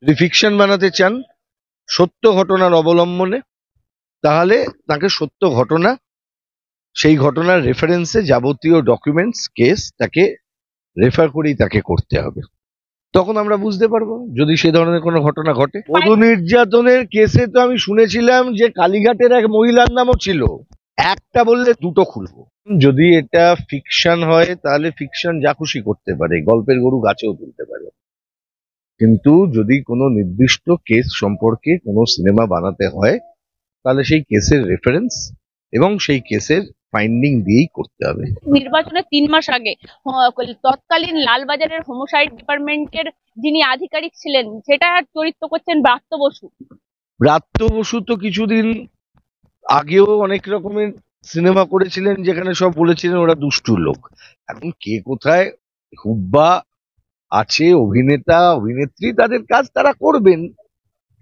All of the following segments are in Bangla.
যদি ফিকশন বানাতে চান সত্য ঘটনার অবলম্বনে, তাহলে তাকে সত্য ঘটনা, সেই ঘটনার রেফারেন্সে যাবতীয় ডকুমেন্টস কেস তাকে রেফার করেই তাকে করতে হবে। তখন আমরা বুঝতে পারবো যদি সে ধরনের কোনো ঘটনা ঘটে। বধূ নির্যাতনের কেসে তো আমি শুনেছিলাম যে কালীঘাটের এক মহিলার নামও ছিল। একটা বললে দুটো খুলবো। যদি এটা ফিকশন হয় তাহলে ফিকশন যা খুশি করতে পারে, গল্পের গরু গাছেও তুলতে পারে। কিন্তু যদি কোনো নির্দিষ্ট কেস সম্পর্কে কোনো সিনেমা বানাতে হয় তাহলে সেই কেসের রেফারেন্স এবং সেই কেসের ফাইন্ডিং দিয়েই করতে হবে। নির্বাচনের 3 মাস আগে তৎকালীন লালবাজারের হোমোসাইড ডিপার্টমেন্টের যিনি আধিকারিক ছিলেন সেটা চরিত্র করছেন ব্রাত্য বসু। ব্রাত্য বসু তো কিছুদিন আগেও অনেক রকমের সিনেমা করেছিলেন যেখানে সব বলেছিলেন ওরা দুষ্টু লোক। এখন কে কোথায় হুব্বা আছে, অভিনেতা অভিনেত্রী তাদের কাজ তারা করবেন,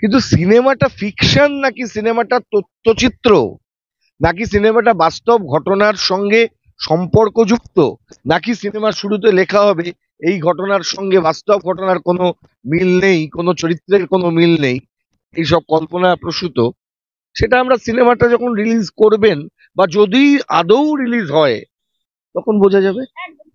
কিন্তু সিনেমাটা ফিকশন নাকি সিনেমাটা তথ্যচিত্র নাকি সিনেমাটা বাস্তব ঘটনার সঙ্গে সম্পর্কযুক্ত নাকি সিনেমার শুরুতে লেখা হবে এই ঘটনার সঙ্গে বাস্তব ঘটনার কোনো মিল নেই, কোনো চরিত্রের কোনো মিল নেই, এইসব কল্পনা প্রসূত, সেটা আমরা সিনেমাটা যখন রিলিজ করবেন বা যদি আদৌ রিলিজ হয় তখন বোঝা যাবে।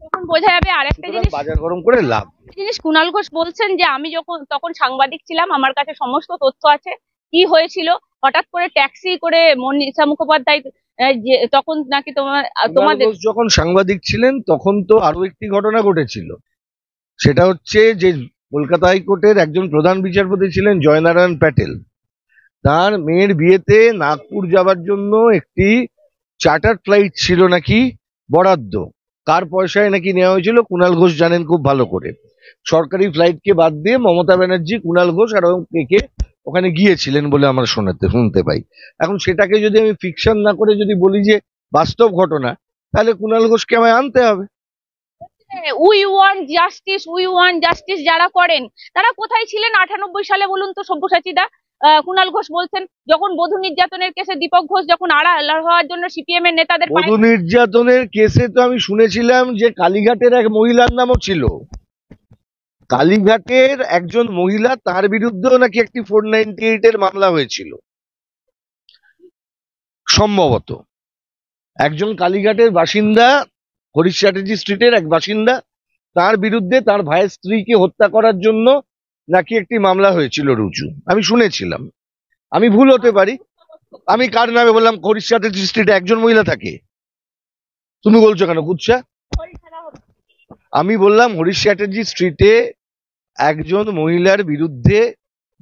তখন বোঝা যাবে। আরেকটা জিনিস বাজার গরম করে লাভ জিনিস কুণাল ঘোষ বলছেন যে আমি তখন সাংবাদিক ছিলাম, আমার কাছে সমস্ত তথ্য আছে কি হয়েছিল। হঠাৎ করে ট্যাক্সি করে মনীষা মুখোপাধ্যায় তখন নাকি তোমাদের যখন সাংবাদিক ছিলেন তখন তো আরো একটি ঘটনা ঘটেছিল। সেটা হচ্ছে যে কলকাতা হাইকোর্টের একজন প্রধান বিচারপতি ছিলেন জয়নারায়ণ প্যাটেল, তার মেয়ের বিয়েতে নাগপুর যাবার জন্য একটি চার্টার ফ্লাইট ছিল নাকি বরাদ্দ, কার পয়সায় নাকি নেওয়া হয়েছিল কুণাল ঘোষ জানেন খুব ভালো করে। সরকারি ফ্লাইটকে বাদ দিয়ে মমতা ব্যানার্জি, কুণাল ঘোষ আর কে ওখানে গিয়েছিলেন বলে আমরা শুনতে পাই। এখন সেটাকে যদি আমি ফিকশন না করে যদি বলি যে বাস্তব ঘটনা, তাহলে কুণাল ঘোষকে আমায় আনতে হবে। উই ওয়ান্ট জাস্টিস যারা করেন তারা কোথায় ছিলেন 98 সালে বলুন তো সব্যসাচী দা? কুণাল ঘোষ বলছেন যখন বধূ নির্যাতনের কেসে দীপক ঘোষ যখন আড়াল হওয়ার জন্য সিপিএম এর নেতাদের বধূ নির্যাতনের কেসে তো আমি শুনেছিলাম যে কালীঘাটের এক মহিলার নামও ছিল। কালীঘাটের একজন মহিলা, তার বিরুদ্ধেও নাকি একটি 498 এর মামলা হয়েছিল সম্ভবত। একজন কালীঘাটের বাসিন্দা, হরিশ চ্যাটার্জি স্ট্রিটের এক বাসিন্দা, তার বিরুদ্ধে তার ভাইয়ের স্ত্রীকে হত্যা করার জন্য নাকি একটি মামলা হয়েছিল রুজু, আমি শুনেছিলাম। আমি ভুল হতে পারি। আমি কার নামে বললাম? হরিশ চ্যাটার্জি স্ট্রিটে একজন মহিলা থাকে। তুমি বলছো কেন কুৎসা? আমি বললাম হরিশ চ্যাটার্জি স্ট্রিটে একজন মহিলার বিরুদ্ধে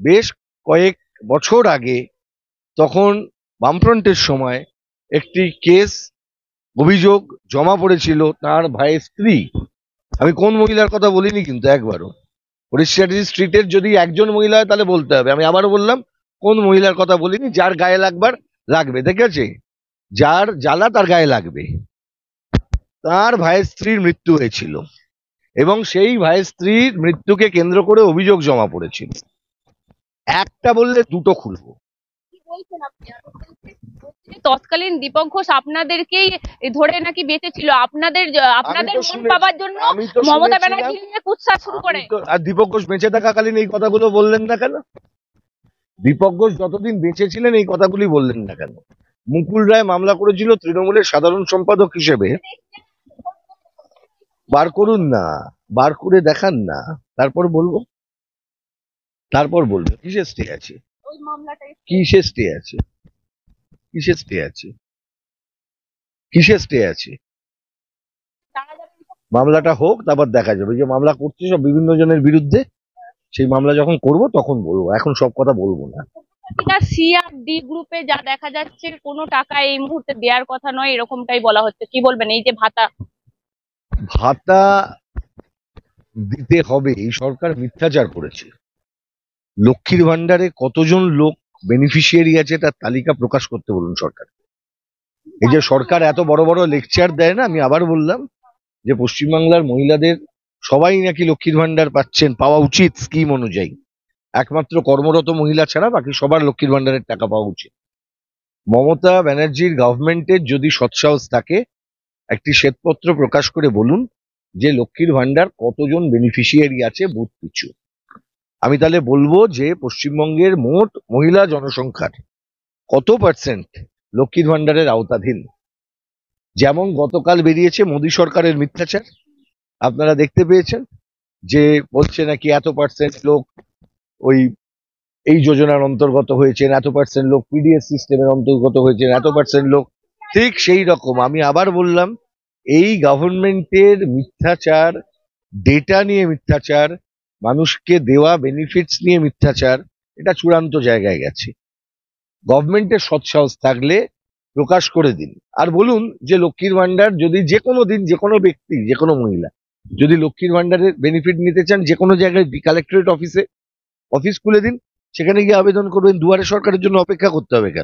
বেশ কয়েক বছর আগে, তখন বামফ্রন্টের সময়, একটি কেস অভিযোগ জমা পড়েছিল তার ভাইয়ের স্ত্রী। আমি কোন মহিলার কথা বলিনি কিন্তু একবারও। হরিশ চ্যাটার্জি স্ট্রিটের যদি একজন মহিলা হয় তাহলে বলতে হবে। আমি আবারও বললাম কোন মহিলার কথা বলিনি, যার গায়ে লাগবার লাগবে, দেখেছে, যার জ্বালা তার গায়ে লাগবে। তার ভাইয়ের স্ত্রীর মৃত্যু হয়েছিল এবং সেই ভাইয়ের স্ত্রীর মৃত্যুকে কেন্দ্র করে অভিযোগ জমা পড়েছিল। একটা বললে দুটো খুলবো। তৎকালীন দীপক ঘোষ আপনাদেরকেই ধরে নাকি বেঁচেছিল আপনাদের মন পাবার জন্য মমতা ব্যানার্জি নিয়ে কুৎসা শুরু করে। আর দীপক ঘোষ বেঁচে থাকাকালীন এই কথাগুলো বললেন না কেন? দীপক ঘোষ যতদিন বেঁচে ছিলেন এই কথাগুলি বললেন না কেন? মুকুল রায় মামলা করেছিল তৃণমূলের সাধারণ সম্পাদক হিসেবে। বার করুন না, বার করে দেখান না, তারপর বলবো। কিসের স্টে আছে? কিসের স্টে আছে? কিসের স্টে আছে? কিসের স্টে আছে? মামলাটা হোক, তারপর দেখা যাবে। যে মামলা করছে সব বিভিন্ন জনের বিরুদ্ধে, সেই মামলা যখন করব তখন বলবো, এখন সব কথা বলবো না। সিআরডি গ্রুপে যা দেখা যাচ্ছে কোনো টাকা এই মুহূর্তে দেওয়ার কথা নয়, এরকমটাই বলা হচ্ছে। কি বলবেন এই যে ভাতা দিতে হবে? এই সরকার মিথ্যাচার করেছে। লক্ষ্মীর ভান্ডারে কতজন লোক বেনিফিশিয়ারি আছে তার তালিকা প্রকাশ করতে বলুন সরকার। এই যে সরকার এত বড় বড় লেকচার দেয় না, আমি আবার বললাম যে পশ্চিমবাংলার মহিলাদের সবাই নাকি লক্ষ্মীর ভান্ডার পাচ্ছেন, পাওয়া উচিত স্কিম অনুযায়ী, একমাত্র কর্মরত মহিলা ছাড়া বাকি সবার লক্ষ্মীর ভান্ডারের টাকা পাওয়া উচিত। মমতা ব্যানার্জির গভর্নমেন্টের যদি সৎসাহস থাকে, একটি শ্বেতপত্র প্রকাশ করে বলুন যে লক্ষ্মীর ভান্ডার কতজন বেনিফিশিয়ারি আছে বুথ পিছু। আমি তাহলে বলবো যে পশ্চিমবঙ্গের মোট মহিলা জনসংখ্যার কত পার্সেন্ট লক্ষ্মীর ভান্ডারের আওতাধীন। যেমন গতকাল বেরিয়েছে মোদী সরকারের মিথ্যাচার, আপনারা দেখতে পেয়েছেন যে বলছে নাকি এত পার্সেন্ট লোক ওই এই যোজনার অন্তর্গত হয়েছেন, এত পার্সেন্ট লোক পিডিএস সিস্টেমের অন্তর্গত হয়েছেন, এত পার্সেন্ট লোক। ঠিক সেই রকম আমি আবার বললাম, এই গভর্নমেন্টের মিথ্যাচার, ডেটা নিয়ে মিথ্যাচার, মানুষকে দেওয়া বেনিফিটস নিয়ে মিথ্যাচার, এটা চূড়ান্ত জায়গায় গেছে। গভর্নমেন্টের সৎসাহস থাকলে প্রকাশ করে দিন, আর বলুন যে লক্ষ্মীর ভান্ডার যদি যে কোনো দিন যে কোনো ব্যক্তি, যে কোনো মহিলা যদি লক্ষ্মীর ভান্ডারের বেনিফিট নিতে চান, যে কোনো জায়গায় কালেক্টরেট অফিসে অফিস খুলে দিন, সেখানে গিয়ে আবেদন করবেন। দুয়ারে সরকারের জন্য অপেক্ষা করতে হবে কেন?